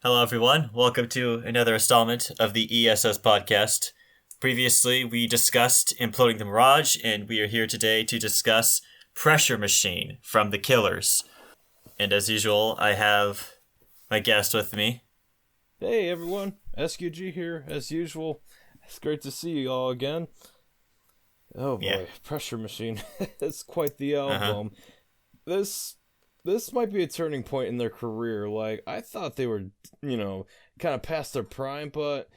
Hello, everyone. Welcome to another installment of the ESS Podcast. Previously, we discussed Imploding the Mirage, and we are here today to discuss Pressure Machine from The Killers. And as usual, I have my guest with me. Hey, everyone. SQG here, as usual. It's great to see you all again. Oh, boy. Yeah. Pressure Machine. It's quite the album. This might be a turning point in their career. Like, I thought they were, kind of past their prime, but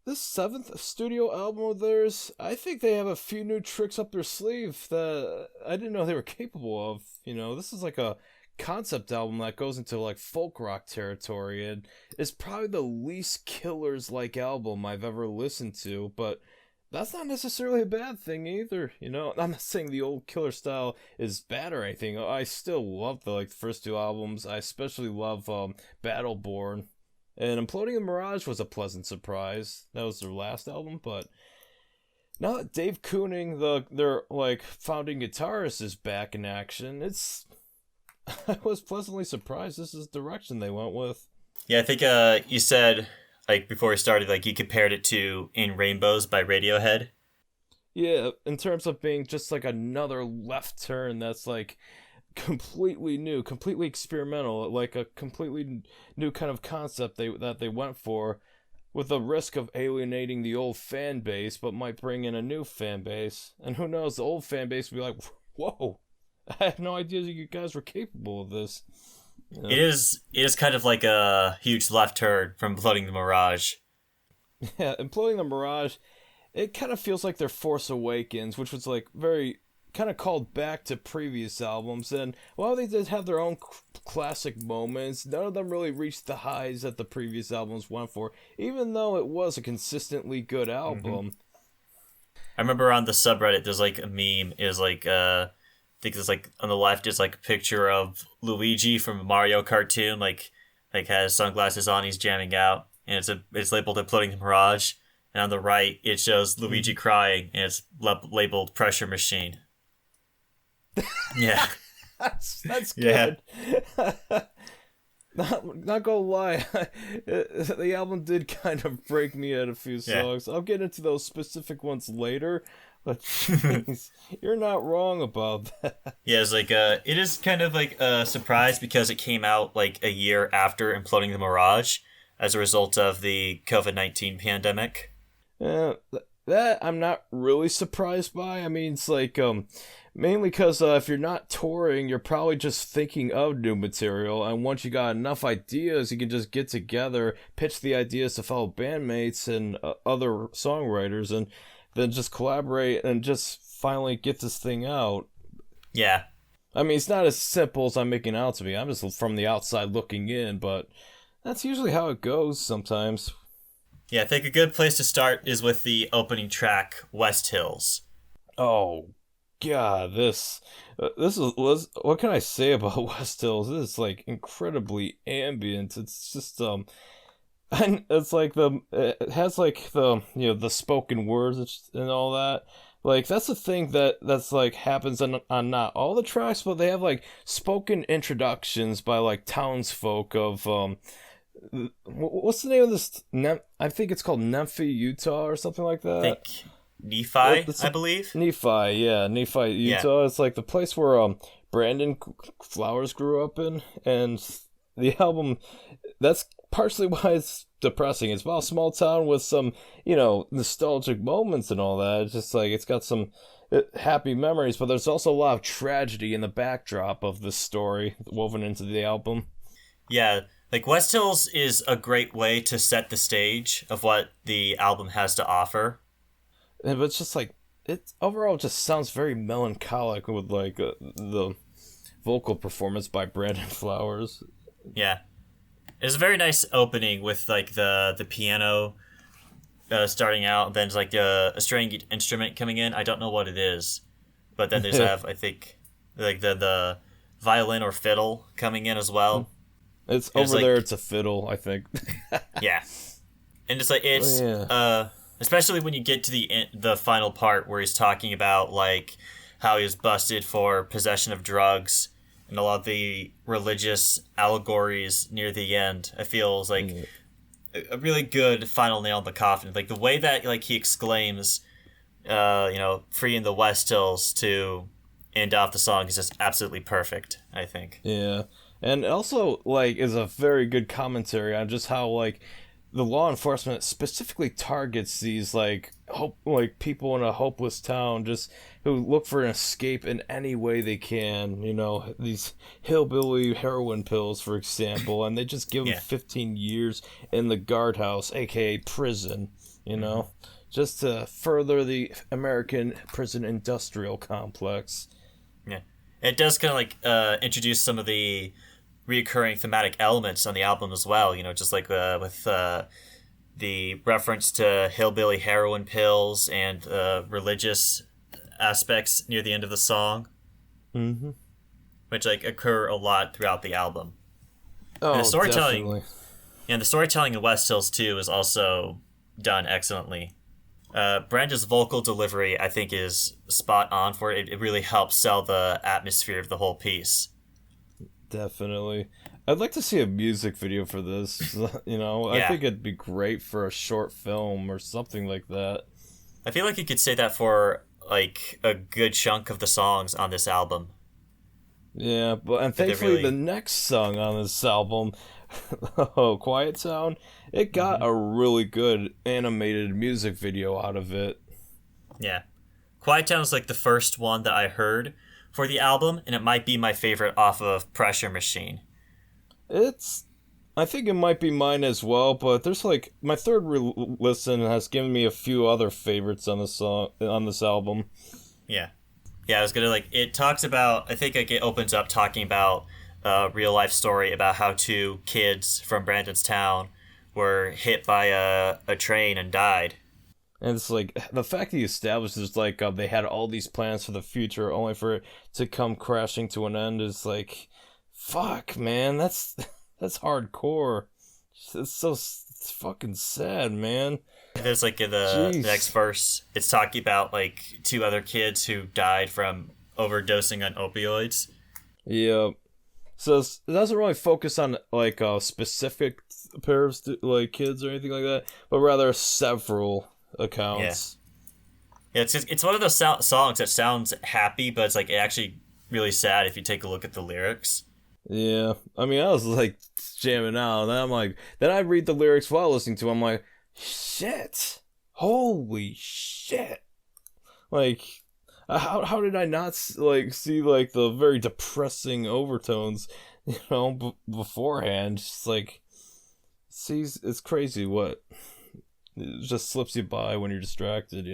this 7th studio album of theirs, I think they have a few new tricks up their sleeve that I didn't know they were capable of. This is like a concept album that goes into like folk rock territory, and it's probably the least Killers-like album I've ever listened to, but that's not necessarily a bad thing either. I'm not saying the old Killer style is bad or anything. I still love the first two albums. I especially love Battleborn. And Imploding the Mirage was a pleasant surprise. That was their last album, but now that Dave Kooning, their founding guitarist, is back in action, I was pleasantly surprised this is the direction they went with. Yeah, I think you said before we started, you compared it to In Rainbows by Radiohead. Yeah, in terms of being just another left turn that's completely new, completely experimental, a completely new kind of concept that they went for, with the risk of alienating the old fan base, but might bring in a new fan base. And who knows, the old fan base will be like, whoa, I had no idea you guys were capable of this. It is kind of like a huge left turn from Imploding the Mirage. Yeah, Imploding the Mirage, it kind of feels like their Force Awakens, which was very kind of called back to previous albums. And while they did have their own classic moments, none of them really reached the highs that the previous albums went for, even though it was a consistently good album. Mm-hmm. I remember on the subreddit, there's a meme, I think it's on the left is a picture of Luigi from a Mario cartoon, has sunglasses on, he's jamming out, and it's labeled Imploding the Mirage, and on the right it shows Luigi crying, and it's labeled Pressure Machine. Yeah, that's good. Yeah. Not gonna lie, the album did kind of break me at a few songs. Yeah. I'll get into those specific ones later. But geez, you're not wrong about that. Yeah, it's it is kind of a surprise because it came out a year after Imploding the Mirage as a result of the COVID-19 pandemic. That I'm not really surprised by. I mean, it's mainly because if you're not touring, you're probably just thinking of new material, and once you got enough ideas, you can just get together, pitch the ideas to fellow bandmates and other songwriters, and then just collaborate and just finally get this thing out. Yeah. I mean, it's not as simple as I'm making it out to be. I'm just from the outside looking in, but that's usually how it goes sometimes. Yeah, I think a good place to start is with the opening track, West Hills. Oh, God, this was what can I say about West Hills? This is incredibly ambient. It's just and it's it has the spoken words and all that. That's the thing that's happens on not all the tracks, but they have spoken introductions by townsfolk of what's the name of this? I think it's called Nephi, Utah, or something like that. I think Nephi, I believe. Nephi, yeah, Nephi, Utah. Yeah. It's the place where Brandon Flowers grew up in, and the album, that's partially why it's depressing. It's about a small town with some, nostalgic moments and all that. It's just it's got some happy memories, but there's also a lot of tragedy in the backdrop of this story woven into the album. Yeah, West Hills is a great way to set the stage of what the album has to offer. But it's just it overall just sounds very melancholic with the vocal performance by Brandon Flowers. Yeah. It's a very nice opening with the piano starting out, and then there's a string instrument coming in. I don't know what it is, but then there's I think the violin or fiddle coming in as well. It's over there. It's a fiddle, I think. Yeah, and it's especially when you get to the final part where he's talking about how he was busted for possession of drugs. and a lot of the religious allegories near the end, I feel is like a really good final nail in the coffin. Like the way that like he exclaims, freeing the West Hills to end off the song is just absolutely perfect, I think. Yeah. And also, like, is a very good commentary on just how, like, the law enforcement specifically targets these, like, people in a hopeless town just who look for an escape in any way they can, these hillbilly heroin pills, for example, and they just give them 15 years in the guardhouse, aka prison, just to further the American prison industrial complex. Yeah. It does kind of like introduce some of the reoccurring thematic elements on the album as well, just like with the reference to hillbilly heroin pills and religious aspects near the end of the song, which like occur a lot throughout the album. Oh, and the storytelling, definitely. And the storytelling in West Hills too is also done excellently. Branda's vocal delivery, I think, is spot on for it. It really helps sell the atmosphere of the whole piece. Definitely. I'd like to see a music video for this, I think it'd be great for a short film or something like that. I feel like you could say that for, like, a good chunk of the songs on this album. Yeah, and thankfully the next song on this album, Quiet Town, it got a really good animated music video out of it. Yeah. Quiet Town is, like, the first one that I heard for the album, and it might be my favorite off of Pressure Machine. I think it might be mine as well, but there's like my third listen has given me a few other favorites on this album. Yeah, I was gonna it talks about, I think like it opens up talking about a real life story about how two kids from Brandon's town were hit by a train and died. And it's like the fact that he establishes like they had all these plans for the future only for it to come crashing to an end is like, fuck, man, that's hardcore. It's fucking sad, man. There's like in the next verse, it's talking about like two other kids who died from overdosing on opioids. Yeah. So it doesn't really focus on like a specific pair of like kids or anything like that, but rather several accounts. Yeah, it's one of those songs that sounds happy, but it's like actually really sad if you take a look at the lyrics. Yeah, I mean, I was like jamming out, and then I read the lyrics while listening to them. I'm like, shit, holy shit! Like, how did I not like see like the very depressing overtones, beforehand? Just like, it's crazy what. It just slips you by when you're distracted,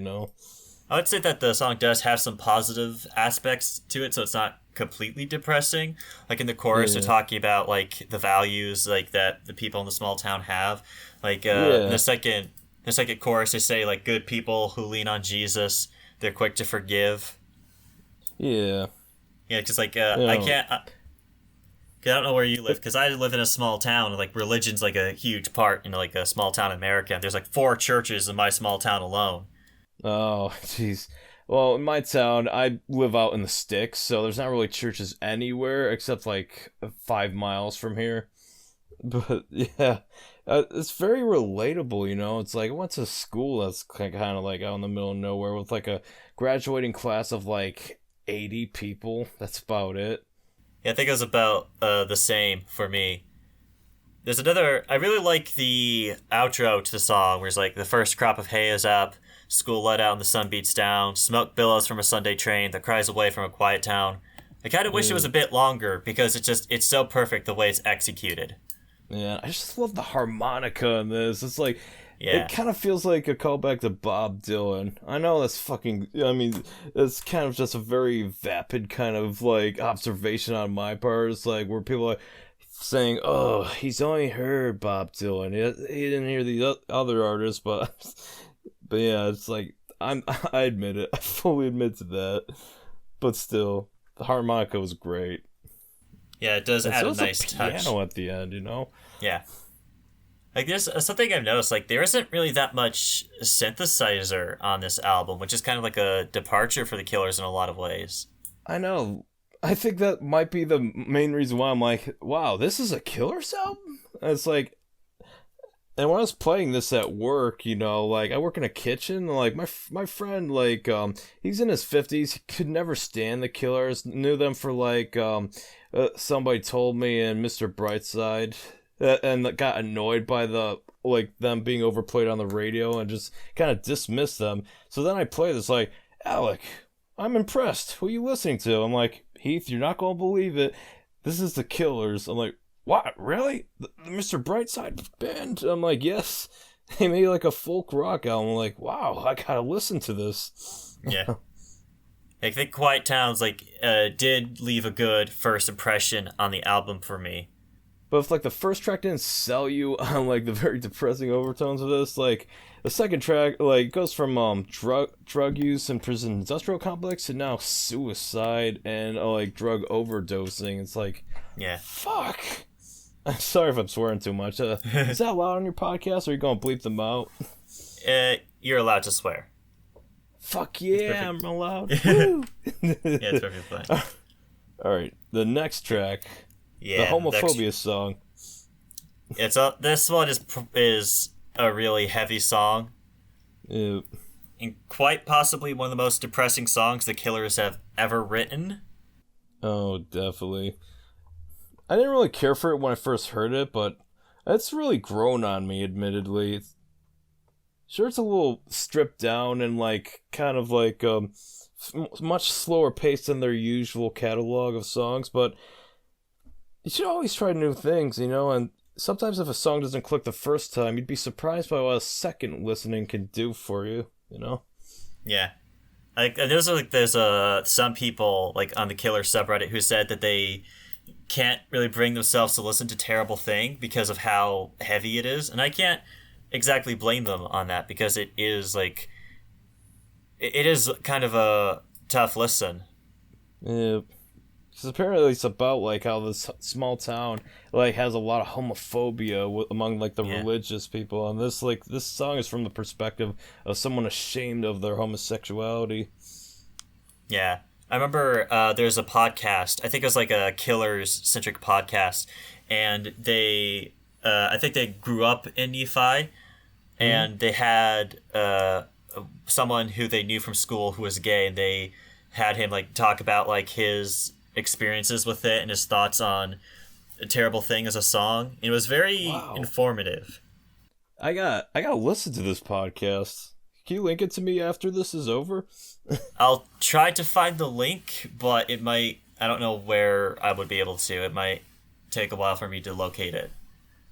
I would say that the song does have some positive aspects to it, so it's not completely depressing. Like in the chorus, they're talking about like the values like that the people in the small town have. Like in the second chorus, they say like good people who lean on Jesus, they're quick to forgive. Yeah. Yeah, because like I can't. I don't know where you live, because I live in a small town, and like religion's like a huge part in like a small town in America. There's like 4 churches in my small town alone. Oh, jeez. Well, in my town, I live out in the sticks, so there's not really churches anywhere except like 5 miles from here. But yeah, it's very relatable, It's like I went to school that's kind of like out in the middle of nowhere with like a graduating class of like 80 people. That's about it. Yeah, I think it was about the same for me. There's another. I really like the outro to the song, where it's like the first crop of hay is up, school let out and the sun beats down, smoke billows from a Sunday train that cries away from a quiet town. I kind of wish it was a bit longer because it's so perfect the way it's executed. Yeah, I just love the harmonica in this. It's like, it kind of feels like a callback to Bob Dylan. I know that's it's kind of just a very vapid kind of like observation on my part. It's like where people are saying, oh, he's only heard Bob Dylan. He didn't hear the other artists, but yeah, it's like, I admit it. I fully admit to that. But still, the harmonica was great. Yeah, it does add a nice piano touch. At the end, Yeah. Like, there's something I've noticed, like, there isn't really that much synthesizer on this album, which is kind of like a departure for the Killers in a lot of ways. I know. I think that might be the main reason why I'm like, wow, this is a Killers album? And it's like, and when I was playing this at work, like I work in a kitchen, like my friend, like he's in his 50s, he could never stand the Killers, knew them for like somebody told me and Mr. Brightside, and got annoyed by them being overplayed on the radio and just kind of dismissed them. So then I play this like, Alec, I'm impressed. Who are you listening to? I'm like, Heath, you're not gonna believe it. This is the Killers. I'm like, what? Really? The Mr. Brightside band? I'm like, yes. They made like a folk rock album. I'm like, wow, I gotta listen to this. Yeah. I think Quiet Towns did leave a good first impression on the album for me. But if like the first track didn't sell you on like the very depressing overtones of this, like the second track like goes from drug use in prison industrial complex to now suicide and like drug overdosing. It's like, yeah, fuck. I'm sorry if I'm swearing too much. Is that loud on your podcast, or are you gonna bleep them out? You're allowed to swear. Fuck yeah, I'm allowed. Woo! Yeah, it's perfectly fine. All right, the next track, the homophobia song. This one is a really heavy song. Yeah. And quite possibly one of the most depressing songs the Killers have ever written. Oh, definitely. I didn't really care for it when I first heard it, but it's really grown on me, admittedly. Sure, it's a little stripped down and like kind of like much slower pace than their usual catalog of songs, but you should always try new things, and sometimes if a song doesn't click the first time, you'd be surprised by what a second listening can do for you, Yeah. There's some people like on the Killer subreddit who said that they can't really bring themselves to listen to Terrible Thing because of how heavy it is, and I can't exactly blame them on that because it is like it is kind of a tough listen. Yeah, because apparently it's about like how this small town like has a lot of homophobia among like the religious people, and this song is from the perspective of someone ashamed of their homosexuality. Yeah. I remember there's a podcast, I think it was like a Killers-centric podcast, and they, I think they grew up in Nephi, and they had someone who they knew from school who was gay, and they had him like talk about like his experiences with it and his thoughts on A Terrible Thing as a song. It was very informative. I gotta listen to this podcast. Can you link it to me after this is over? I'll try to find the link, but it might... I don't know where I would be able to. It might take a while for me to locate it.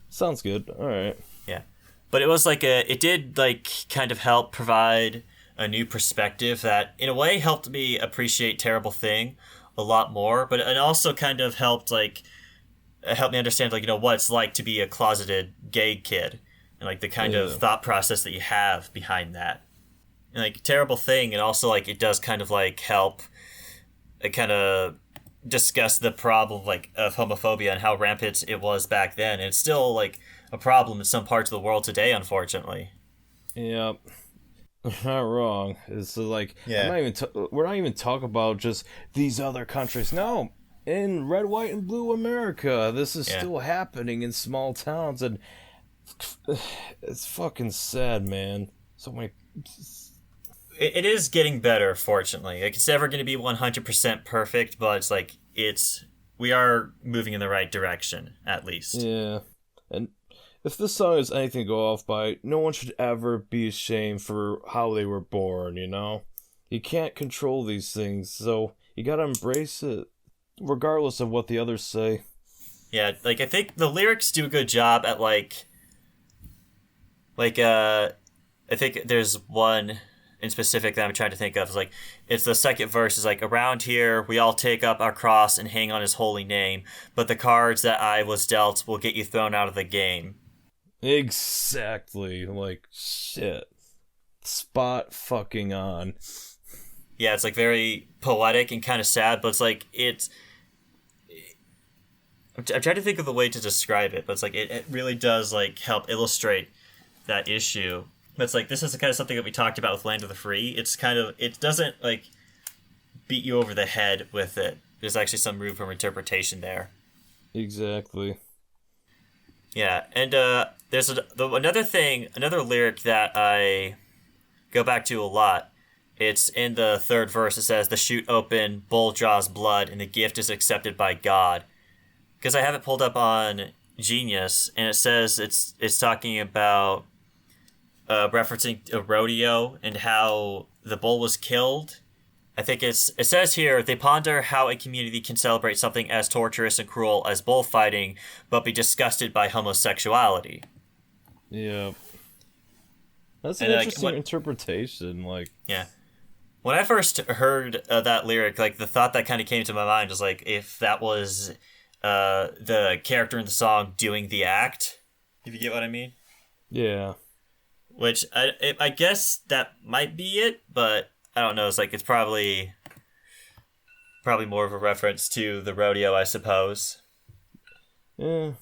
Sounds good. All right. Yeah. But it was like it did like kind of help provide a new perspective that in a way helped me appreciate Terrible Thing a lot more, but it also kind of helped me understand like, what it's like to be a closeted gay kid and like the kind of thought process that you have behind that. And like Terrible Thing, and also like it does kind of like help kind of discuss the problem like of homophobia and how rampant it was back then, and it's still like a problem in some parts of the world today, unfortunately. Yeah, not wrong. It's like we're not even talking about just these other countries. No, in red, white, and blue America, this is still happening in small towns, and it's fucking sad, man. So many. It is getting better, fortunately. Like, it's never going to be 100% perfect, but it's like we are moving in the right direction, at least. Yeah, and if this song is anything to go off by, no one should ever be ashamed for how they were born. You can't control these things, so you gotta embrace it, regardless of what the others say. Yeah, like I think the lyrics do a good job at I think there's one in specific that I'm trying to think of. It's the second verse is like, around here we all take up our cross and hang on his holy name, but the cards that I was dealt will get you thrown out of the game. Exactly. Like, shit. Spot fucking on. Yeah, it's like very poetic and kind of sad, but it's like I'm trying to think of the way to describe it, but it's like it really does like help illustrate that issue. But it's like, this is the kind of something that we talked about with Land of the Free. It's kind of, it doesn't like beat you over the head with it. there's actually some room for interpretation there. Exactly. Yeah, and there's another lyric that I go back to a lot. It's in the third verse. It says, "The chute open, bull draws blood, and the gift is accepted by God." Because I have it pulled up on Genius, and it says it's talking about referencing a rodeo and how the bull was killed. I think it says here, they ponder how a community can celebrate something as torturous and cruel as bullfighting, but be disgusted by homosexuality. Yeah. That's an interesting interpretation. Yeah. When I first heard that lyric, the thought that kind of came to my mind was if that was the character in the song doing the act, if you get what I mean. Yeah. Which I guess that might be it, but I don't know. It's probably more of a reference to the rodeo, I suppose. Yeah.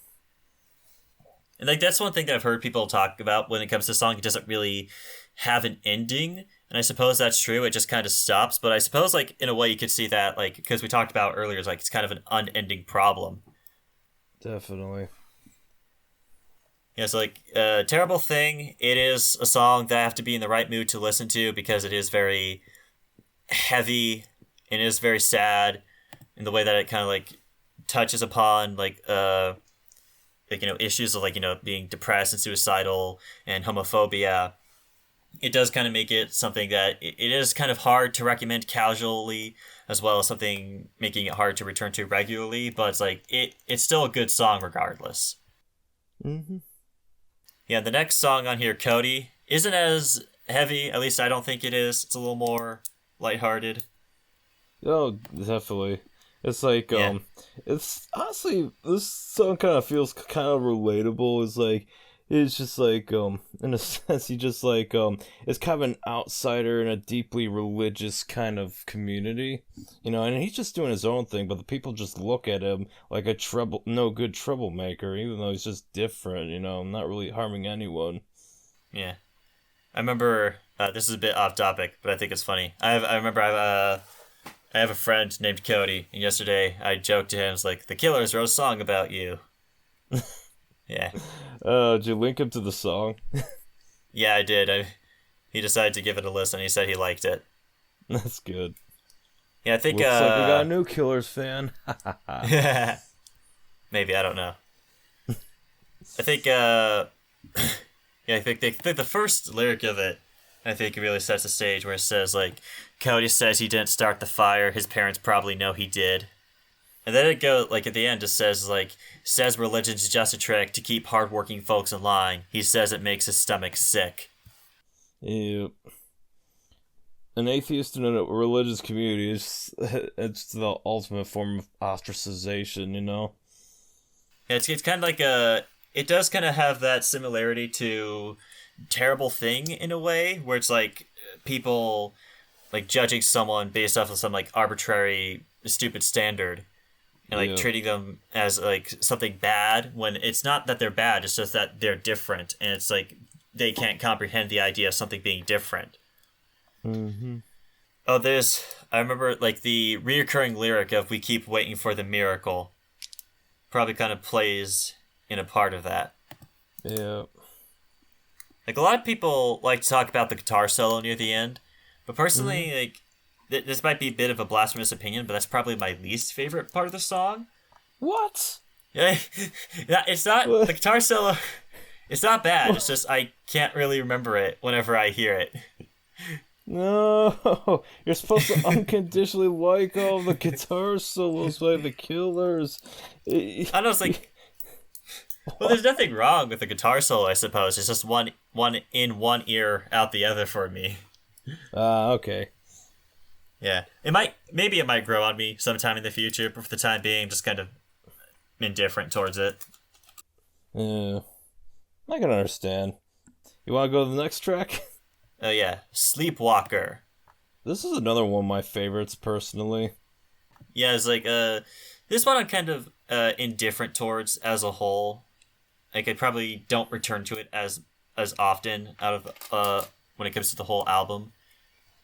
And that's one thing that I've heard people talk about when it comes to the song. It doesn't really have an ending, and I suppose that's true. It just kind of stops. But I suppose in a way you could see that because we talked about earlier, it's kind of an unending problem. Definitely. Yeah, so Terrible Thing, it is a song that I have to be in the right mood to listen to because it is very heavy and it is very sad in the way that it kind of touches upon issues of being depressed and suicidal and homophobia. It does kind of make it something that it is kind of hard to recommend casually, as well as something making it hard to return to regularly, but it's still a good song regardless. Mm-hmm. Yeah, the next song on here, Cody, isn't as heavy. At least I don't think it is. It's a little more lighthearted. Oh, definitely. It's it's honestly, this song kind of feels kind of relatable. It's just in a sense, he just is kind of an outsider in a deeply religious kind of community, and he's just doing his own thing, but the people just look at him like a no good troublemaker, even though he's just different, not really harming anyone. Yeah. I remember, this is a bit off topic, but I think it's funny. I remember I have a friend named Cody, and yesterday I joked to him, the Killers wrote a song about you. Yeah. Did you link him to the song? Yeah, I did. He decided to give it a listen. He said he liked it. That's good. Yeah, I think looks like we got a new Killers fan. Maybe, I don't know. I think I think the first lyric of it, I think, really sets the stage where it says Cody says he didn't start the fire. His parents probably know he did. And then it goes, at the end, it says, says religion's just a trick to keep hardworking folks in line. He says it makes his stomach sick. Yep. An atheist in a religious community it's the ultimate form of ostracization, Yeah, it's kind of it does kind of have that similarity to Terrible Thing in a way, where it's people, judging someone based off of some, arbitrary, stupid standard. And treating them as something bad when it's not that they're bad, it's just that they're different, and it's they can't comprehend the idea of something being different. Mm-hmm. Oh, I remember the reoccurring lyric of "We keep waiting for the miracle" probably kind of plays in a part of that. Yeah. A lot of people like to talk about the guitar solo near the end, but personally, this might be a bit of a blasphemous opinion, but that's probably my least favorite part of the song. What? Yeah, it's not what? The guitar solo. It's not bad. What? It's just I can't really remember it whenever I hear it. No, you're supposed to unconditionally like all the guitar solos by the Killers. I know, well, there's nothing wrong with the guitar solo, I suppose. It's just one in one ear, out the other for me. Okay. Yeah, maybe it might grow on me sometime in the future, but for the time being, I'm just kind of indifferent towards it. Yeah, I can understand. You want to go to the next track? Oh yeah, Sleepwalker. This is another one of my favorites, personally. Yeah, it's this one I'm kind of indifferent towards as a whole. I probably don't return to it as often out of when it comes to the whole album.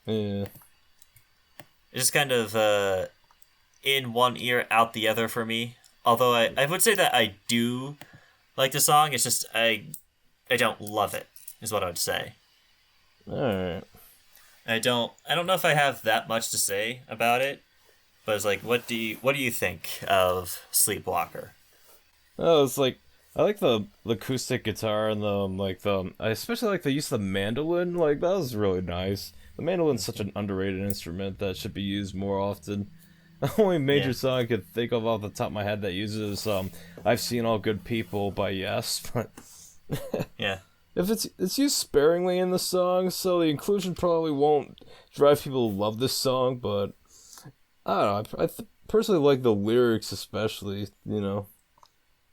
Yeah. It's just kind of in one ear, out the other for me. Although I would say that I do like the song. It's just I don't love it, is what I would say. Alright. I don't know if I have that much to say about it, but it's like, what do you think of Sleepwalker? Oh, it's like, I like the acoustic guitar and I especially like the use of the mandolin. Like, that was really nice. The mandolin's such an underrated instrument that should be used more often. The only major song I could think of off the top of my head that uses I've Seen All Good People by Yes, but yeah. If it's used sparingly in the song, so the inclusion probably won't drive people to love this song, but I don't know, I personally like the lyrics especially, you know.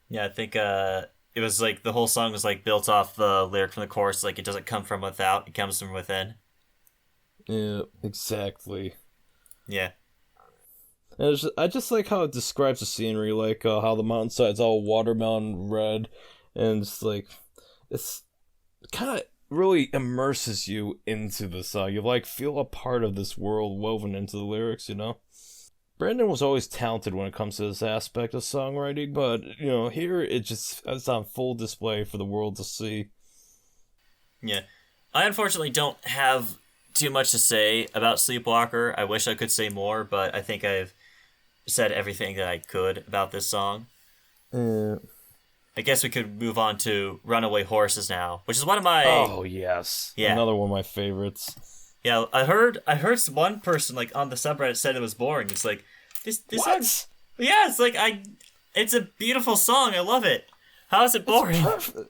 Yeah, I think it was like the whole song was like built off the lyric from the chorus, like it doesn't come from without, it comes from within. Yeah, exactly. Yeah. And I just like how it describes the scenery, like how the mountainside's all watermelon red, and it's kind of really immerses you into the song. You like feel a part of this world woven into the lyrics, you know. Brandon was always talented when it comes to this aspect of songwriting, but you know, here it's on full display for the world to see. Yeah, I unfortunately don't have too much to say about Sleepwalker. I wish I could say more, but I think I've said everything that I could about this song. I guess we could move on to Runaway Horses now, which is one of my... Oh, yes. Yeah. Another one of my favorites. Yeah, I heard one person, like, on the subreddit said it was boring. It's like, this What? Yeah, it's like, it's a beautiful song. I love it. How is it boring?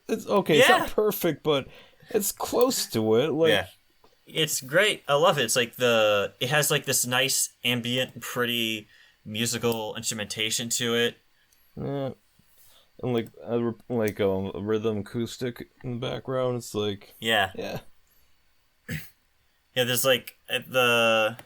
It's okay, It's not perfect, but it's close to it. Like, yeah. It's great. I love it. It's like it has, like, this nice, ambient, pretty musical instrumentation to it. Yeah. And like a rhythm acoustic in the background. It's like yeah. Yeah, there's like the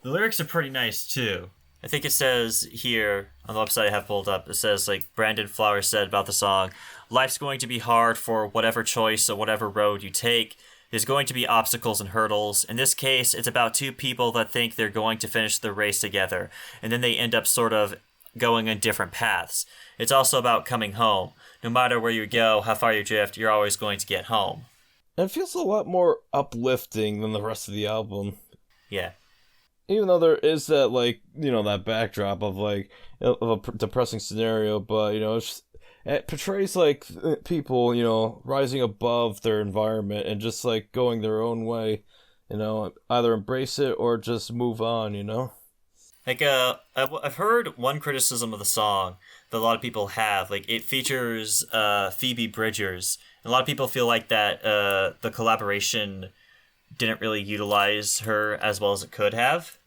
lyrics are pretty nice too. I think it says here on the website I have pulled up, it says like Brandon Flowers said about the song, life's going to be hard for whatever choice or whatever road you take. There's going to be obstacles and hurdles. In this case, it's about two people that think they're going to finish the race together, and then they end up sort of going on different paths. It's also about coming home. No matter where you go, how far you drift, you're always going to get home. and it feels a lot more uplifting than the rest of the album. Yeah. Even though there is that, like, you know, that backdrop of like of a depressing scenario, but you know, it portrays like people, you know, rising above their environment and just like going their own way, you know, either embrace it or just move on, you know. Like, I've heard one criticism of the song that a lot of people have. Like, it features Phoebe Bridgers. And a lot of people feel like that the collaboration didn't really utilize her as well as it could have.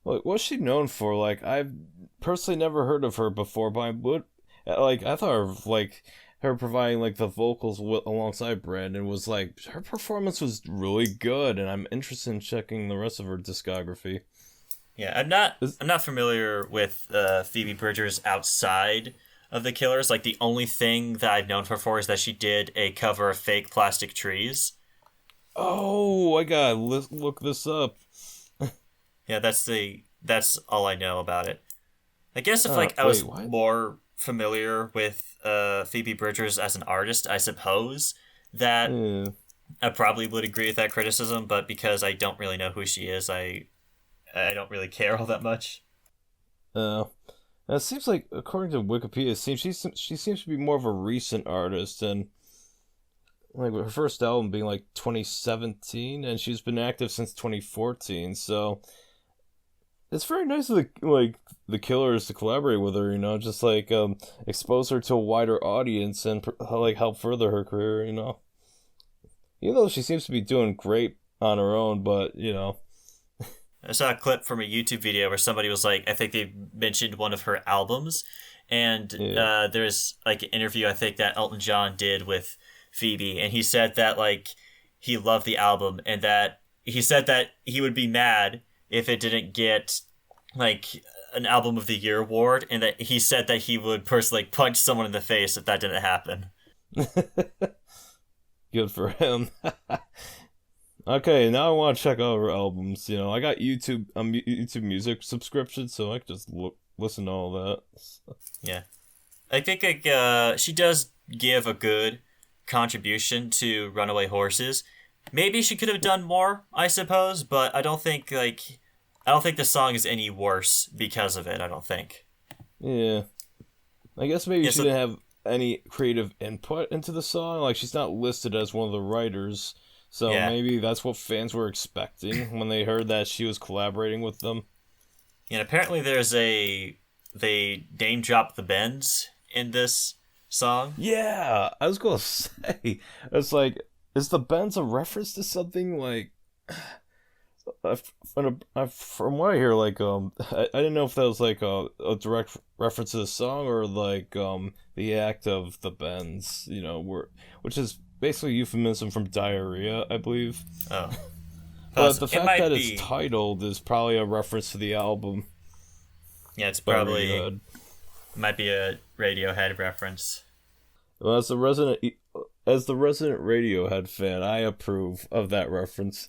Like, what's she known for? Like, I've personally never heard of her before, but I thought of, like, her providing, like, the vocals alongside Brandon was, like, her performance was really good, and I'm interested in checking the rest of her discography. Yeah, I'm not familiar with Phoebe Bridgers outside of The Killers. Like, the only thing that I've known her for is that she did a cover of Fake Plastic Trees. Oh, I gotta look this up. Yeah, that's all I know about it. I guess if I was more familiar with Phoebe Bridgers as an artist, I suppose that I probably would agree with that criticism, but because I don't really know who she is, I don't really care all that much. It seems like, according to Wikipedia, she seems to be more of a recent artist, and like her first album being like 2017, and she's been active since 2014. So it's very nice of the Killers to collaborate with her, you know, just like expose her to a wider audience and like help further her career, you know. Even though she seems to be doing great on her own, but you know. I saw a clip from a YouTube video where somebody was like, I think they mentioned one of her albums, and there's like an interview I think that Elton John did with Phoebe, and he said that like he loved the album, and that he said that he would be mad if it didn't get like an Album of the Year award, and that he said that he would personally punch someone in the face if that didn't happen. Good for him. Okay, now I want to check out her albums. You know, I got YouTube Music subscription, so I can just listen to all that. Yeah, I think she does give a good contribution to Runaway Horses. Maybe she could have done more, I suppose, but I don't think the song is any worse because of it. I don't think. Yeah, I guess maybe she didn't have any creative input into the song. Like, she's not listed as one of the writers, so maybe that's what fans were expecting when they heard that she was collaborating with them. And apparently they name drop the Bends in this song. Yeah, I was gonna say, it's like, is the Bends a reference to something? Like, from what I hear, like, I didn't know if that was like a direct reference to the song or like the act of the Bends, you know, which is basically euphemism from diarrhea, I believe. Oh, but the fact that it's titled is probably a reference to the album. Yeah, it's probably might be a Radiohead reference. Well, as the resident Radiohead fan, I approve of that reference.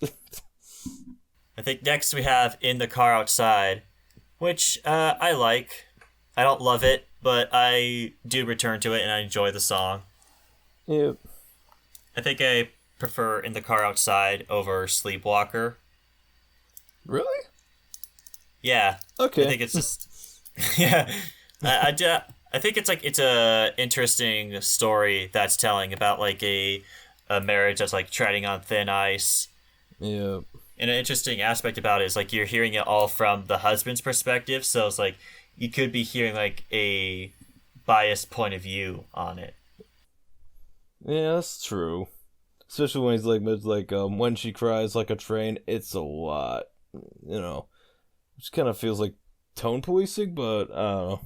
I think next we have In the Car Outside, which I like. I don't love it, but I do return to it and I enjoy the song. Yeah. I think I prefer In the Car Outside over Sleepwalker. Really? Yeah. Okay. I think it's just... yeah. I think it's a interesting story that's telling about like a marriage that's like treading on thin ice. Yeah. And an interesting aspect about it is like you're hearing it all from the husband's perspective, so it's like you could be hearing like a biased point of view on it. Yeah, that's true. Especially when he's like when she cries like a train, it's a lot. You know, which kind of feels like tone policing, but I don't know.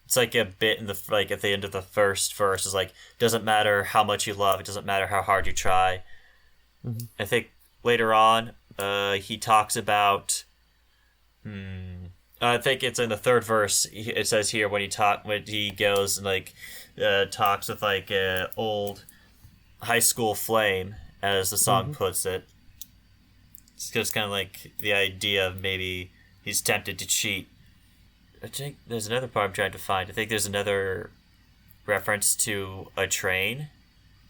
It's like a bit in the like at the end of the first verse is like, doesn't matter how much you love, it doesn't matter how hard you try. Mm-hmm. I think later on, he talks about. I think it's in the third verse. It says here when he goes and like talks with like an old high school flame, as the song puts it. It's just kind of like the idea of maybe he's tempted to cheat. I think there's another part I'm trying to find. I think there's another reference to a train,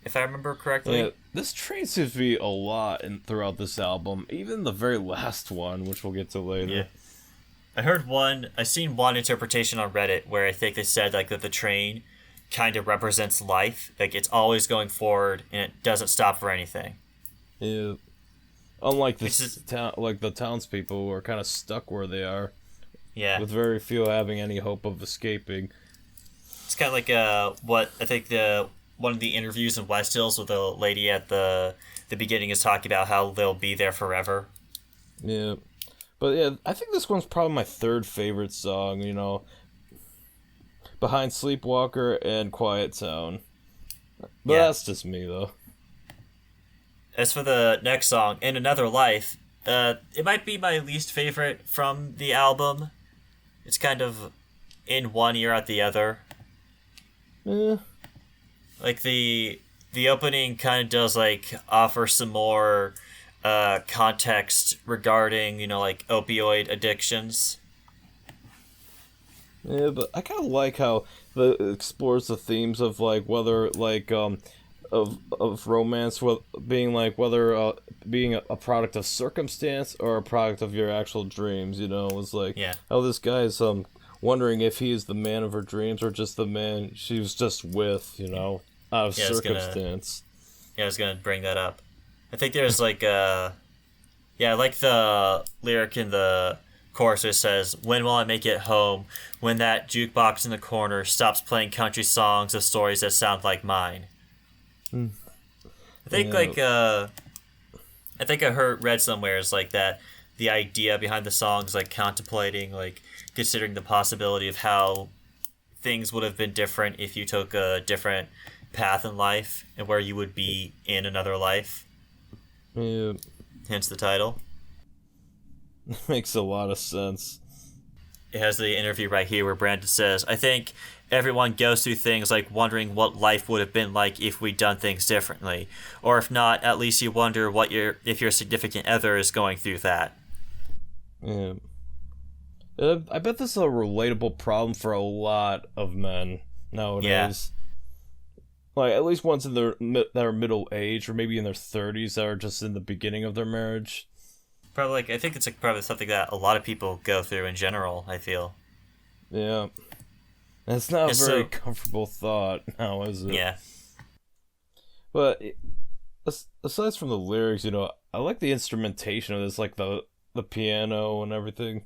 if I remember correctly. Yeah, this train seems to be a lot throughout this album, even the very last one, which we'll get to later. Yeah. I seen one interpretation on Reddit where I think they said like that the train kind of represents life. Like it's always going forward and it doesn't stop for anything. Yeah. Unlike the townspeople who are kind of stuck where they are. Yeah. With very few having any hope of escaping. It's kind of like what I think one of the interviews in West Hills with the lady at the beginning is talking about how they'll be there forever. Yeah. But yeah, I think this one's probably my third favorite song, you know, behind Sleepwalker and Quiet Town. But that's just me, though. As for the next song, In Another Life, it might be my least favorite from the album. It's kind of in one ear out the other. Yeah. Like the opening kind of does like offer some more context regarding, you know, like opioid addictions. Yeah, but I kind of like how it explores the themes of like whether like of romance being like whether being a product of circumstance or a product of your actual dreams. You know, it's like how this guy's wondering if he is the man of her dreams or just the man she was just with. You know, out of circumstance. I was gonna bring that up. I think there's like I like the lyric in the chorus that says, "When will I make it home? When that jukebox in the corner stops playing country songs of stories that sound like mine." I think I think I read somewhere is like that the idea behind the song is like contemplating, like considering the possibility of how things would have been different if you took a different path in life and where you would be in another life. Yeah. Hence the title. Makes a lot of sense. it has the interview right here where Brandon says, "I think everyone goes through things like wondering what life would have been like if we'd done things differently, or if not, at least you wonder if your significant other is going through that." Yeah. I bet this is a relatable problem for a lot of men nowadays. Yeah. Like, at least ones in that are middle age, or maybe in their 30s that are just in the beginning of their marriage. Probably, I think it's like probably something that a lot of people go through in general, I feel. Yeah. And it's not a very comfortable thought now, is it? Yeah. But aside from the lyrics, I like the instrumentation of this, like the piano and everything.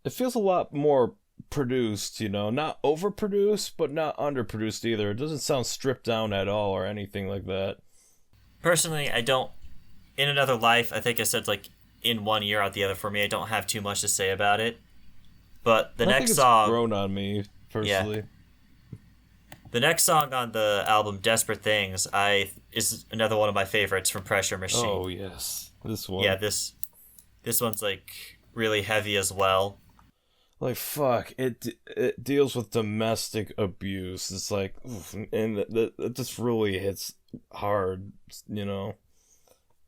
It feels a lot more produced, not overproduced, but not underproduced either. It doesn't sound stripped down at all or anything like that. Personally, I don't. In Another Life, I think I said, like, in one ear out the other for me. I don't have too much to say about it. But the next song... it's grown on me, personally. Yeah. The next song on the album, Desperate Things, is another one of my favorites from Pressure Machine. Oh, yes. This one. Yeah, this one's, like, really heavy as well. Like, fuck, it deals with domestic abuse. It's like, oof, and it just really hits hard,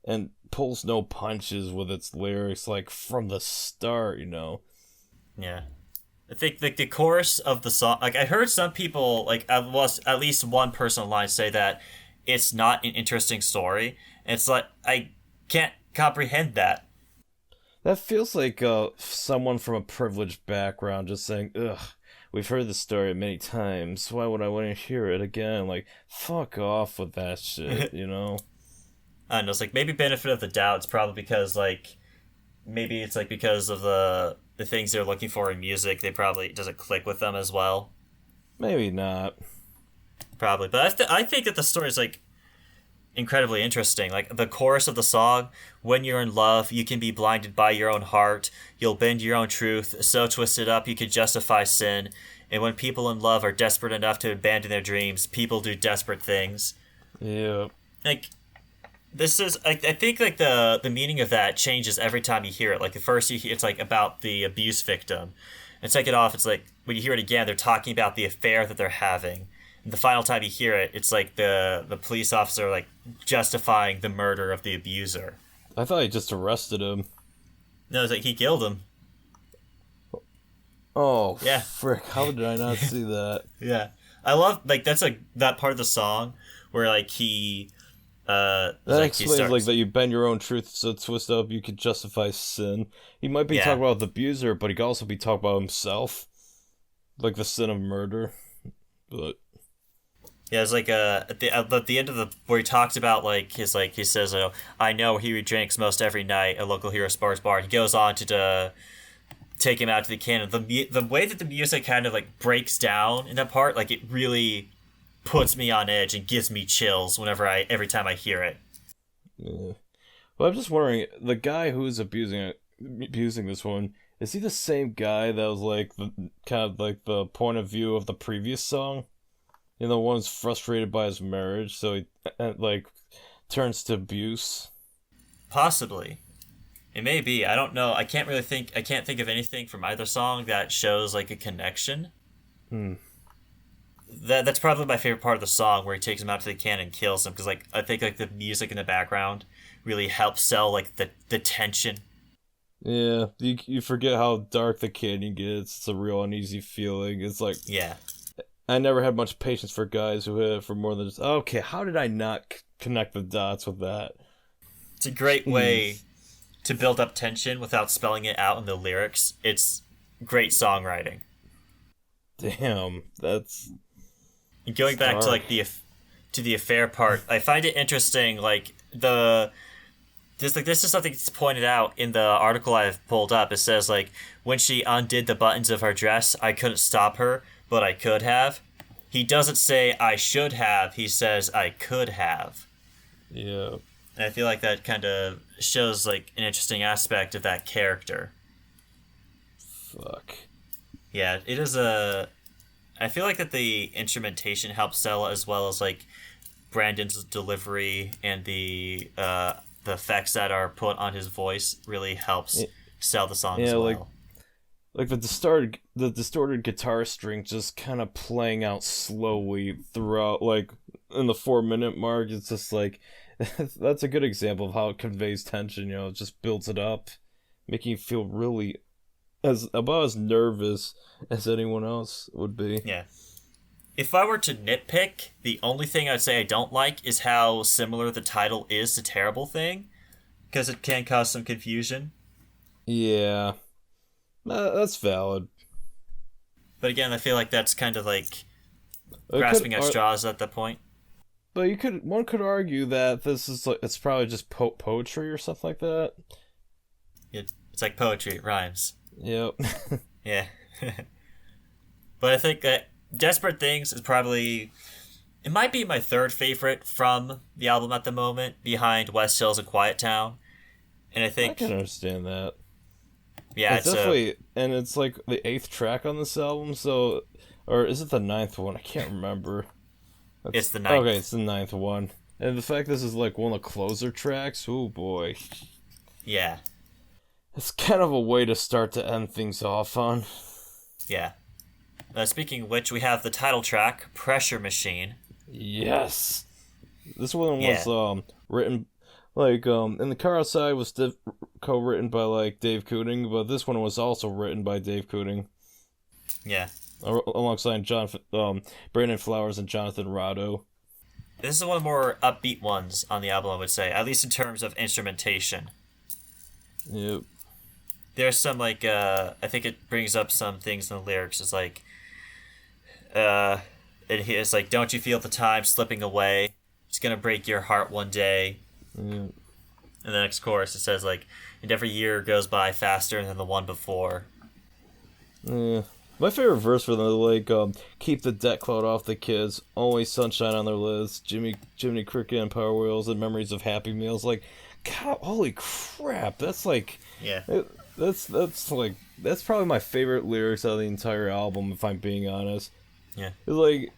and pulls no punches with its lyrics, like, from the start, Yeah. I think, like, the chorus of the song, like, I heard some people, like, at least one person online say that it's not an interesting story. And it's like, I can't comprehend that. That feels like someone from a privileged background just saying, ugh, we've heard this story many times. Why would I want to hear it again? Like, fuck off with that shit, I don't know. It's like, maybe benefit of the doubt. It's probably because, like, maybe it's, like, because of the things they're looking for in music. They probably doesn't click with them as well. Maybe not. Probably. But I think that the story is, like, incredibly interesting. Like, the chorus of the song, when you're in love, you can be blinded by your own heart. You'll bend your own truth, so twisted up you could justify sin. And when people in love are desperate enough to abandon their dreams, people do desperate things. Yeah. Like, this is, I think, like, the meaning of that changes every time you hear it. Like, at first, it's, like, about the abuse victim. And second off, it's, like, when you hear it again, they're talking about the affair that they're having. And the final time you hear it, it's like the police officer, like, justifying the murder of the abuser. I thought he just arrested him. No, it's like he killed him. Oh, yeah. Frick, how did I not see that? Yeah. I love, like, that's, like, that part of the song where, like, he... that like, explains, like, that you bend your own truth so twist up you could justify sin. He might be talking about the abuser, but he could also be talking about himself. Like, the sin of murder. But... yeah, it's like at the end of where he talks about, like, he says, I know he drinks most every night at local hero sports bar. He goes on to take him out to the cannon. The way that the music kind of, like, breaks down in that part, like, it really puts me on edge and gives me chills every time I hear it. Yeah. Well, I'm just wondering, the guy who's abusing this one, is he the same guy that was, like, the point of view of the previous song? The one's frustrated by his marriage, so he, like, turns to abuse. Possibly. It may be. I don't know. I can't think of anything from either song that shows, like, a connection. That's probably my favorite part of the song, where he takes him out to the cannon and kills him, because, like, I think, like, the music in the background really helps sell, like, the tension. Yeah, you forget how dark the canyon gets. It's a real uneasy feeling. It's like... yeah. I never had much patience for guys who hit it for more than just, okay, how did I not connect the dots with that? It's a great way to build up tension without spelling it out in the lyrics. It's great songwriting. Damn, that's... Going back to, like, the affair part, I find it interesting, like, this is something that's pointed out in the article I've pulled up. It says, like, when she undid the buttons of her dress, I couldn't stop her, but I could have. He doesn't say I should have, he says I could have. Yeah. And I feel like that kind of shows, like, an interesting aspect of that character. Fuck. Yeah, it is I feel like that the instrumentation helps sell, as well as, like, Brandon's delivery and the effects that are put on his voice really helps sell the song as well. Like, like the distorted guitar string just kind of playing out slowly throughout, like in the 4 minute mark. It's just like that's a good example of how it conveys tension. It just builds it up, making you feel really about as nervous as anyone else would be. Yeah. If I were to nitpick, the only thing I'd say I don't like is how similar the title is to Terrible Thing, because it can cause some confusion. Yeah, that's valid. But again, I feel like that's kind of like grasping at straws at that point. But one could argue that this is like, it's probably just poetry or something like that. It's like poetry, it rhymes. Yep. Yeah. But I think that Desperate Things is probably, it might be my third favorite from the album at the moment, behind West Hills and Quiet Town. And I think I can understand that. Yeah, it's definitely, and it's like the 8th track on this album, so, or is it the 9th one? I can't remember. It's the 9th. Okay, it's the 9th one. And the fact this is like one of the closer tracks, oh boy. Yeah. It's kind of a way to start to end things off on. Yeah. Speaking of which, we have the title track, Pressure Machine. Yes. This one was written, like, In the Car Outside was co-written by, like, Dave Cooting, but this one was also written by Dave Cooting. Yeah. Alongside Brandon Flowers and Jonathan Rado. This is one of the more upbeat ones on the album, I would say, at least in terms of instrumentation. Yep. There's some, like, I think it brings up some things in the lyrics. It's like, it's like, don't you feel the time slipping away? It's gonna break your heart one day. Yep. And the next chorus, it says, like, and every year goes by faster than the one before. Yeah. My favorite verse for them is like, keep the debt cloud off the kids, always sunshine on their lids, Jiminy Cricket and Power Wheels, and memories of Happy Meals. Like, God, holy crap! That's like, yeah, that's probably my favorite lyrics out of the entire album, if I'm being honest. Yeah, it's like,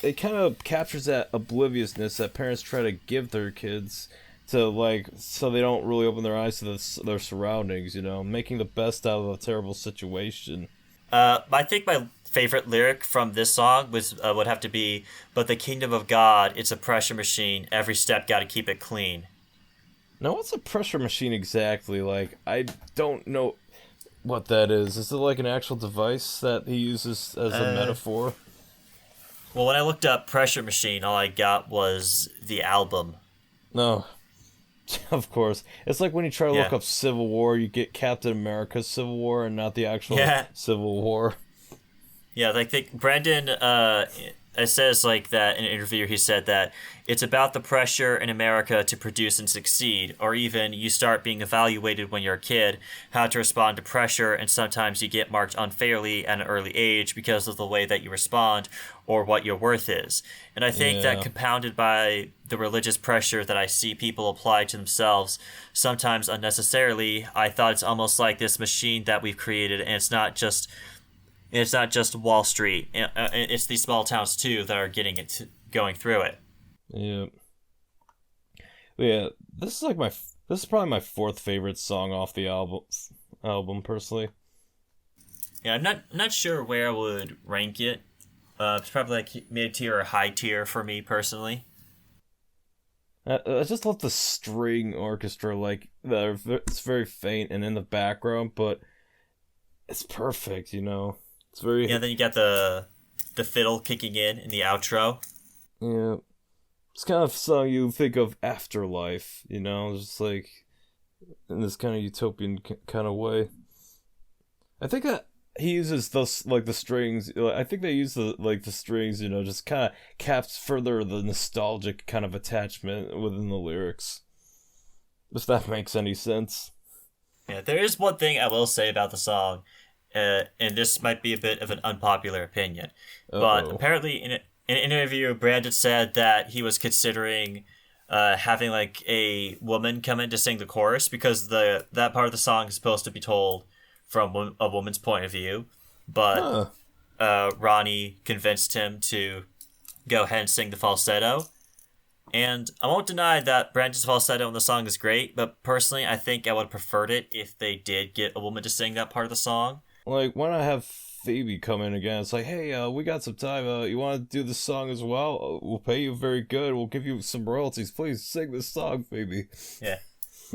it kind of captures that obliviousness that parents try to give their kids to, like, so they don't really open their eyes to their surroundings. Making the best out of a terrible situation. I think my favorite lyric from this song would have to be, "But the kingdom of God, it's a pressure machine. Every step got to keep it clean." Now, what's a pressure machine exactly? Like, I don't know what that is. Is it like an actual device that he uses as a metaphor? Well, when I looked up pressure machine, all I got was the album. No. Of course. It's like when you try to look up Civil War, you get Captain America's Civil War and not the actual Civil War. Yeah, I think Brandon, it says like that in an interview, he said that it's about the pressure in America to produce and succeed, or even you start being evaluated when you're a kid, how to respond to pressure, and sometimes you get marked unfairly at an early age because of the way that you respond or what your worth is. And I think that compounded by the religious pressure that I see people apply to themselves, sometimes unnecessarily, I thought it's almost like this machine that we've created, and it's not just Wall Street. It's these small towns too that are getting it, going through it. Yeah. Yeah. This is probably my 4th favorite song off the album personally. Yeah, I'm not sure where I would rank it. It's probably like mid tier or high tier for me personally. I just love the string orchestra. Like, it's very faint and in the background, but it's perfect. It's very... Yeah, then you got the fiddle kicking in the outro. Yeah. It's kind of a song you think of afterlife, just like in this kind of utopian kind of way. I think that he uses those, like, the strings. I think they use the strings, just kind of caps further the nostalgic kind of attachment within the lyrics. If that makes any sense. Yeah, there is one thing I will say about the song. And this might be a bit of an unpopular opinion, but apparently in an interview, Brandon said that he was considering having like a woman come in to sing the chorus because that part of the song is supposed to be told from a woman's point of view, but Ronnie convinced him to go ahead and sing the falsetto. And I won't deny that Brandon's falsetto in the song is great, but personally I think I would have preferred it if they did get a woman to sing that part of the song. Like, why not have Phoebe come in again? It's like, hey, we got some time. You want to do this song as well? We'll pay you very good. We'll give you some royalties. Please sing this song, Phoebe. Yeah.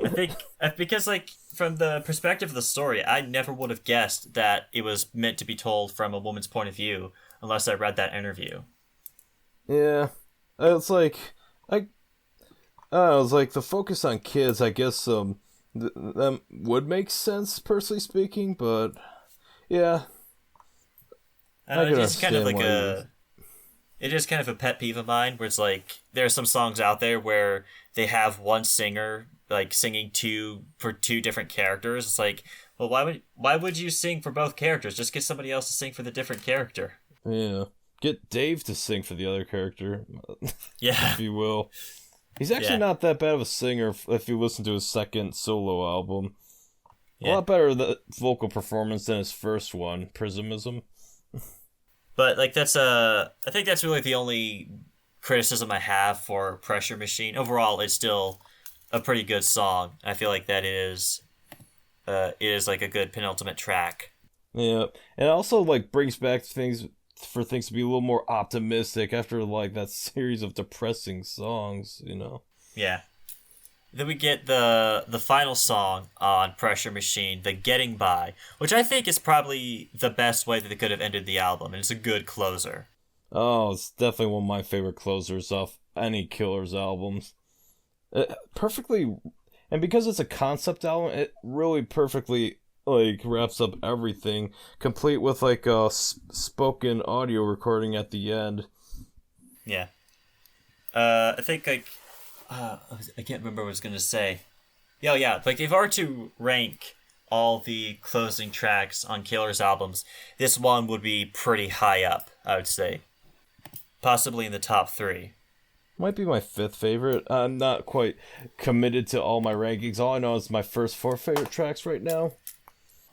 I think, because, like, from the perspective of the story, I never would have guessed that it was meant to be told from a woman's point of view unless I read that interview. Yeah. It's like, I don't know, it's like the focus on kids, I guess, that would make sense, personally speaking, but... Yeah, it's kind of like it is kind of a pet peeve of mine, where it's like there are some songs out there where they have one singer like singing for two different characters. It's like, well, why would you sing for both characters? Just get somebody else to sing for the different character. Yeah, get Dave to sing for the other character. Yeah, if you will. He's actually not that bad of a singer if you listen to his second solo album. A lot better the vocal performance than his first one, Prismism. But like I think that's really the only criticism I have for Pressure Machine. Overall, it's still a pretty good song. I feel like that it is like a good penultimate track. Yeah, and it also like brings back things to be a little more optimistic after like that series of depressing songs, you know. Yeah. Then we get the final song on Pressure Machine, the Getting By, which I think is probably the best way that they could have ended the album, and it's a good closer. Oh, it's definitely one of my favorite closers off any Killers albums. Perfectly, and because it's a concept album, it really perfectly like wraps up everything, complete with like a spoken audio recording at the end. Yeah. I think like... I can't remember what I was going to say. Yeah. Like, if I were to rank all the closing tracks on Killers albums, this one would be pretty high up, I would say. Possibly in the top 3. Might be my 5th favorite. I'm not quite committed to all my rankings. All I know is my first 4 favorite tracks right now.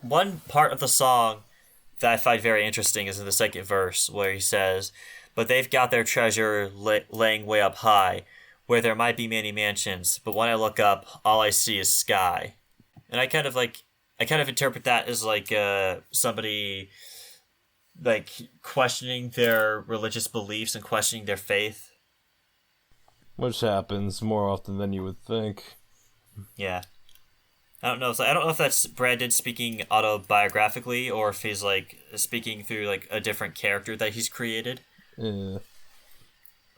One part of the song that I find very interesting is in the second verse, where he says, "But they've got their treasure laying way up high, where there might be many mansions, but when I look up, all I see is sky." And I kind of interpret that as like somebody like questioning their religious beliefs and questioning their faith. Which happens more often than you would think. Yeah. I don't know if that's Brandon speaking autobiographically or if he's like speaking through like a different character that he's created. Yeah.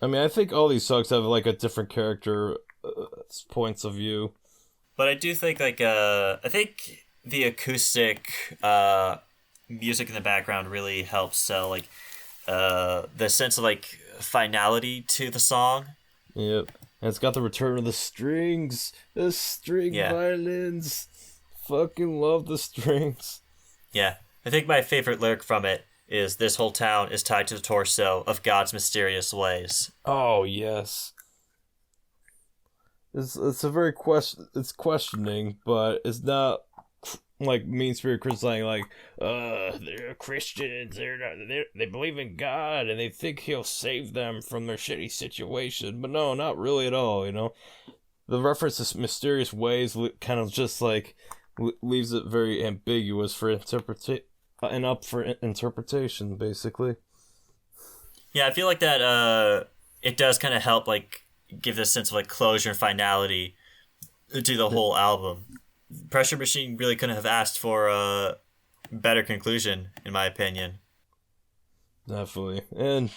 I mean, I think all these songs have like a different character points of view. But I do think like I think the acoustic music in the background really helps sell like the sense of like finality to the song. Yep. And it's got the return of the strings. The string violins. Fucking love the strings. Yeah. I think my favorite lyric from it is, "This whole town is tied to the torso of God's mysterious ways." Oh, yes. It's a very it's questioning, but it's not like mean-spirited criticizing, like, they're Christians, they believe in God, and they think he'll save them from their shitty situation. But no, not really at all, you know? The reference to mysterious ways kind of just, like, leaves it very ambiguous for interpretation, basically. Yeah, I feel like that it does kind of help like give this sense of like closure and finality to the whole album. Pressure Machine really couldn't have asked for a better conclusion, in my opinion. Definitely. And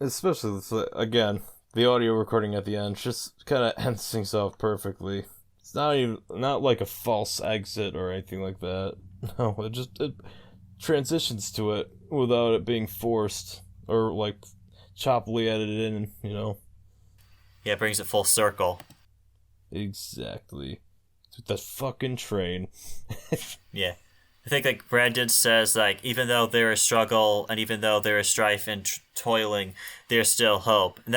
especially, again, the audio recording at the end just kind of ends things off perfectly. It's not like a false exit or anything like that. No, it transitions to it without it being forced or like choppily edited in, you know. Yeah, it brings it full circle. Exactly. With that fucking train. Yeah. I think like Brandon says, like, even though there is struggle and even though there is strife and toiling, there's still hope. And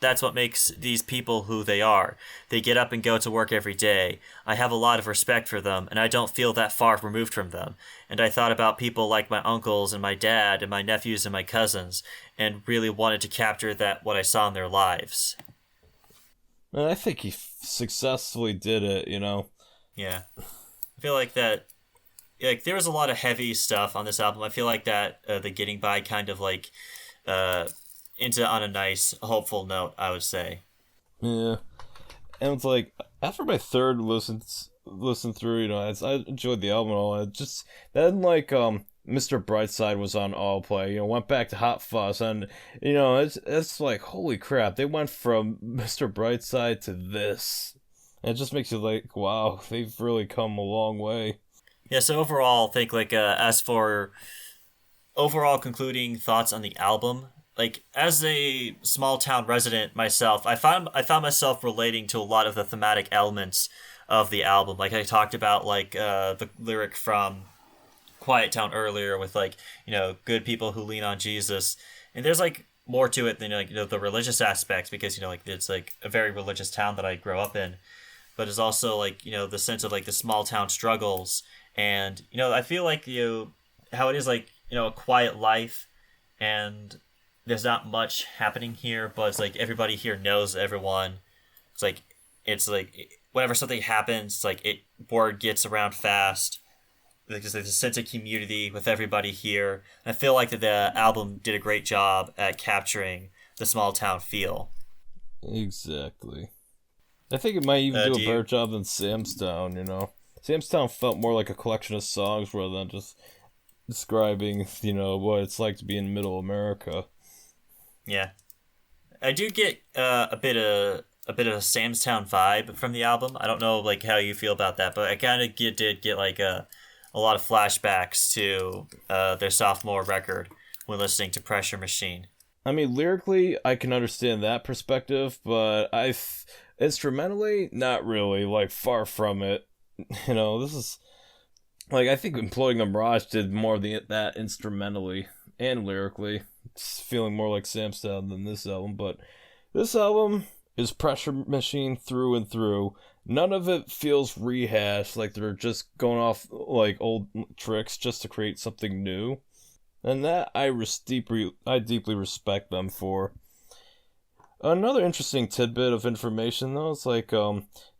that's what makes these people who they are. They get up and go to work every day. I have a lot of respect for them, and I don't feel that far removed from them. And I thought about people like my uncles and my dad and my nephews and my cousins, and really wanted to capture what I saw in their lives. And I think he successfully did it, you know. Yeah. I feel like that there was a lot of heavy stuff on this album. I feel like that the Getting By kind of like into on a nice, hopeful note, I would say. Yeah, and it's like after my third listen through, you know, I enjoyed the album and all. It just then like Mr. Brightside was on all play, you know, went back to Hot Fuss, and you know, it's like holy crap, they went from Mr. Brightside to this. And it just makes you like, wow, they've really come a long way. Yeah, so overall, I think like as for overall concluding thoughts on the album, like as a small town resident myself, I found myself relating to a lot of the thematic elements of the album. Like I talked about like the lyric from Quiet Town earlier with like, you know, good people who lean on Jesus. And there's like more to it than like, you know, the religious aspects, because, you know, like it's like a very religious town that I grew up in. But it's also like, you know, the sense of like the small town struggles. And, you know, I feel like, you know, how it is like, you know, a quiet life and there's not much happening here, but it's like everybody here knows everyone. It's like whenever something happens, it's like word gets around fast. There's a sense of community with everybody here. And I feel like that the album did a great job at capturing the small town feel. Exactly. I think it might even do a better job than Sam's Town, you know. Sam's Town felt more like a collection of songs rather than just describing, you know, what it's like to be in middle America. Yeah. I do get a bit of a Sam's Town vibe from the album. I don't know like how you feel about that, but I kind of did get like a lot of flashbacks to their sophomore record when listening to Pressure Machine. I mean, lyrically, I can understand that perspective, but instrumentally, not really, like, far from it. You know, this is, like, I think Imploding the Mirage did more of that instrumentally and lyrically. It's feeling more like Sam's Town than this album, but this album is Pressure Machine through and through. None of it feels rehashed, like they're just going off, like, old tricks just to create something new. And that I deeply respect them for. Another interesting tidbit of information, though, is like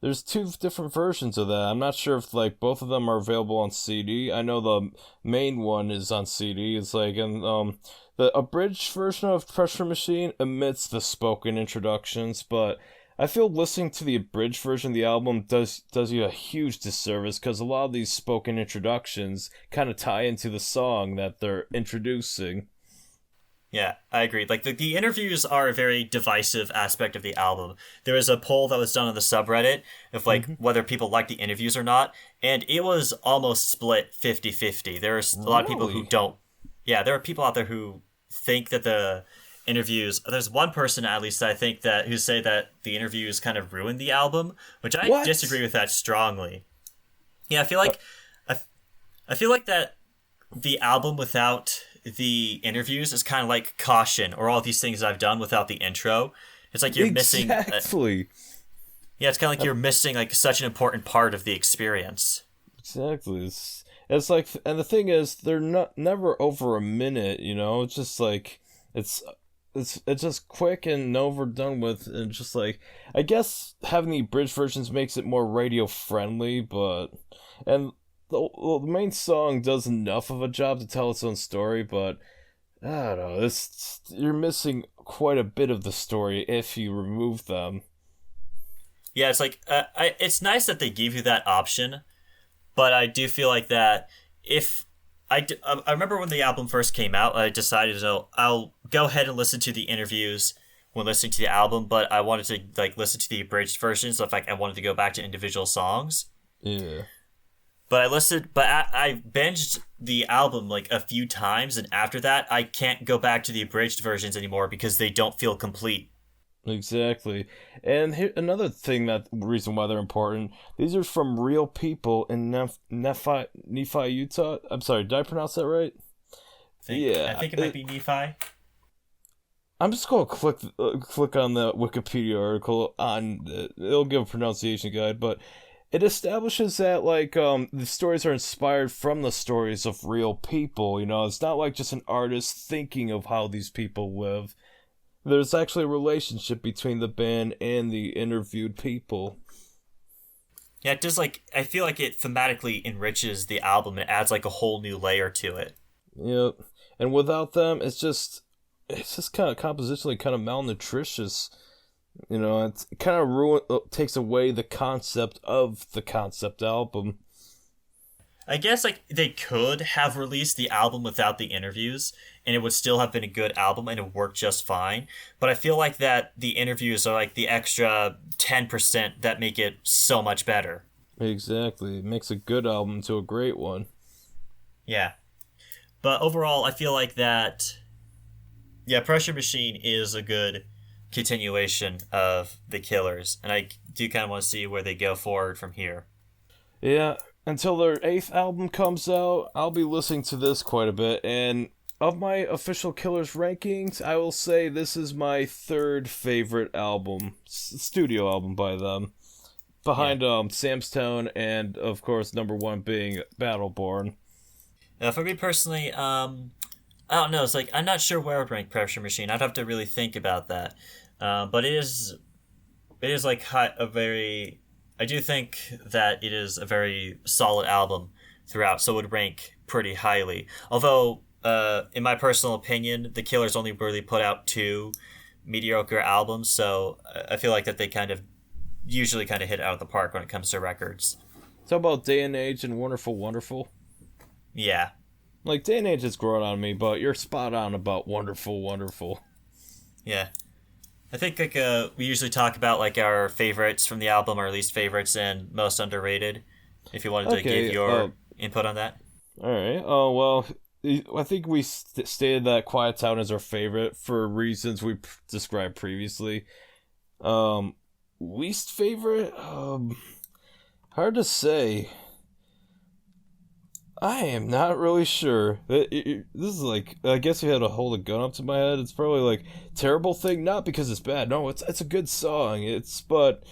there's two different versions of that. I'm not sure if like both of them are available on CD. I know the main one is on CD. It's like the abridged version of Pressure Machine omits the spoken introductions, but I feel listening to the abridged version of the album does you a huge disservice, because a lot of these spoken introductions kind of tie into the song that they're introducing. Yeah, I agree. Like, the interviews are a very divisive aspect of the album. There was a poll that was done on the subreddit of, like, whether people like the interviews or not, and it was almost split 50-50. There's a lot of people who don't. Yeah, there are people out there who think that the interviews... There's one person, at least, I think, who say that the interviews kind of ruined the album, which I disagree with that strongly. Yeah, I feel like... I feel like that the album without the interviews is kind of like Caution, or All These Things I've Done without the intro. It's like you're missing... Exactly. Yeah, it's kind of like you're missing like such an important part of the experience. Exactly. It's like, and the thing is, they're never over a minute, you know? It's just like, it's just quick and over done with, and just like, I guess having the abridged versions makes it more radio friendly, but, and the main song does enough of a job to tell its own story, but I don't know, you're missing quite a bit of the story if you remove them. Yeah, it's like, it's nice that they give you that option, but I do feel like that if I remember when the album first came out, I decided I'll go ahead and listen to the interviews when listening to the album, but I wanted to like listen to the abridged versions, so I wanted to go back to individual songs. Yeah. But I binged the album like a few times, and after that, I can't go back to the abridged versions anymore because they don't feel complete. Exactly. And here, another thing, that reason why they're important, these are from real people in Nephi, Utah. I'm sorry, did I pronounce that right? I think it might be Nephi. I'm just going to click on the Wikipedia article on it'll give a pronunciation guide, but it establishes that like the stories are inspired from the stories of real people. You know, it's not like just an artist thinking of how these people live. There's actually a relationship between the band and the interviewed people. Yeah, it does, like, I feel like it thematically enriches the album. It adds, like, a whole new layer to it. Yep. And without them, it's just kind of compositionally kind of malnutritious. You know, it kind of takes away the concept of the concept album. I guess, like, they could have released the album without the interviews, and it would still have been a good album, and it worked just fine. But I feel like that the interviews are, like, the extra 10% that make it so much better. Exactly. It makes a good album to a great one. Yeah. But overall, I feel like that, yeah, Pressure Machine is a good continuation of The Killers, and I do kind of want to see where they go forward from here. Yeah. Until their 8th album comes out, I'll be listening to this quite a bit. And of my official Killers rankings, I will say this is my 3rd favorite album, studio album by them. Behind Sam's Town and, of course, number 1 being Battleborn. For me personally, I don't know. It's like, I'm not sure where I would rank Pressure Machine. I'd have to really think about that. But it is like I do think that it is a very solid album throughout, so it would rank pretty highly. Although, in my personal opinion, The Killers only really put out 2 mediocre albums, so I feel like that they usually hit it out of the park when it comes to records. Talk about Day and Age and Wonderful Wonderful. Yeah. Like, Day and Age has grown on me, but you're spot on about Wonderful Wonderful. Yeah. I think we usually talk about like our favorites from the album, our least favorites, and most underrated. If you wanted to give your input on that. All right. Oh well, I think we stated that Quiet Town is our favorite for reasons we described previously. Least favorite? Hard to say. I am not really sure. This is like, I guess you had to hold a gun up to my head. It's probably like Terrible Thing, not because it's bad. No, it's a good song. But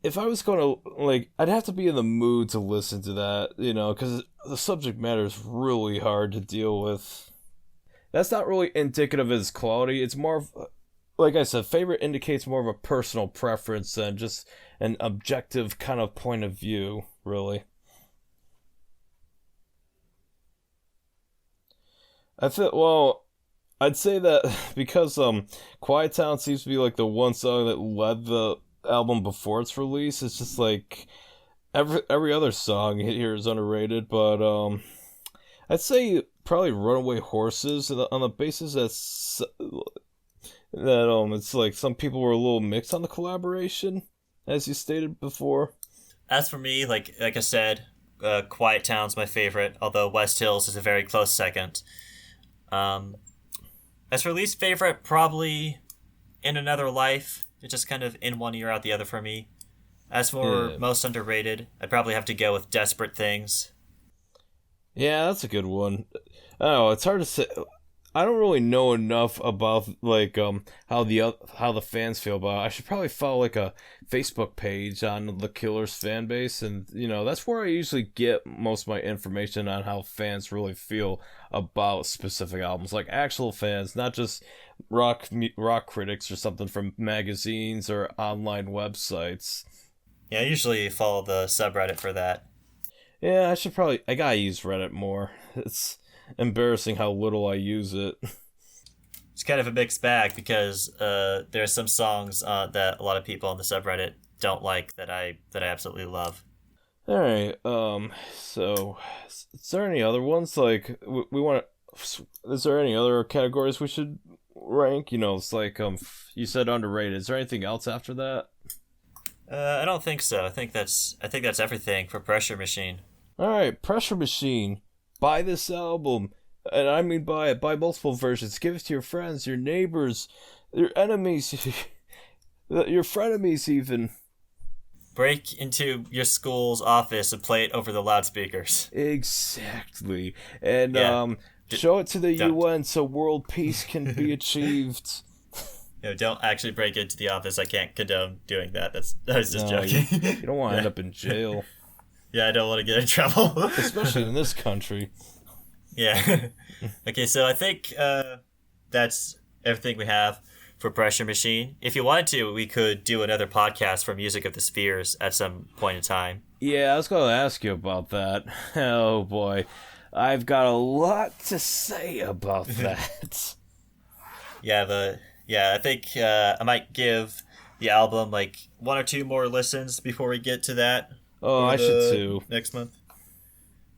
if I was going to, like, I'd have to be in the mood to listen to that, you know, because the subject matter is really hard to deal with. That's not really indicative of its quality. It's more of, like I said, favorite indicates more of a personal preference than just an objective kind of point of view, really. I'd say that because Quiet Town seems to be like the one song that led the album before its release. It's just like every other song here is underrated, but I'd say probably Runaway Horses on the basis that it's like some people were a little mixed on the collaboration, as you stated before. As for me, like I said, Quiet Town's my favorite, although West Hills is a very close second. As for least favorite, probably In Another Life. It's just kind of in one ear, out the other for me. As for most underrated, I'd probably have to go with Desperate Things. Yeah, that's a good one. Oh, it's hard to say. I don't really know enough about like how the fans feel about it. I should probably follow like a Facebook page on the Killers fan base, and you know that's where I usually get most of my information on how fans really feel about specific albums, like actual fans, not just rock critics or something from magazines or online websites. Yeah, I usually follow the subreddit for that. Yeah, I gotta use Reddit more. It's embarrassing how little I use it. It's kind of a mixed bag because there are some songs that a lot of people on the subreddit don't like that I absolutely love. All right. So, is there any other ones like we want? Is there any other categories we should rank? You know, it's like you said underrated. Is there anything else after that? I don't think so. I think that's everything for Pressure Machine. All right, Pressure Machine. Buy this album, and I mean buy it. Buy multiple versions. Give it to your friends, your neighbors, your enemies, your frenemies even. Break into your school's office and play it over the loudspeakers. Exactly. And show it to the UN so world peace can be achieved. No, don't actually break into the office. I can't condone doing that. I was just joking. You don't want to end up in jail. Yeah, I don't want to get in trouble. Especially in this country. Yeah. Okay, so I think that's everything we have for Pressure Machine. If you wanted to, we could do another podcast for Music of the Spheres at some point in time. Yeah, I was going to ask you about that. Oh boy, I've got a lot to say about that. I think I might give the album like 1 or 2 more listens before we get to that. Oh, I should too. Next month.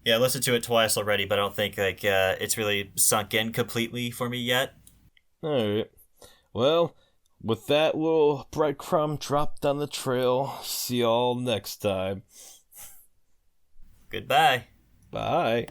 Yeah, I listened to it twice already, but I don't think like it's really sunk in completely for me yet. Alright. Well, with that little breadcrumb dropped on the trail, see y'all next time. Goodbye. Bye.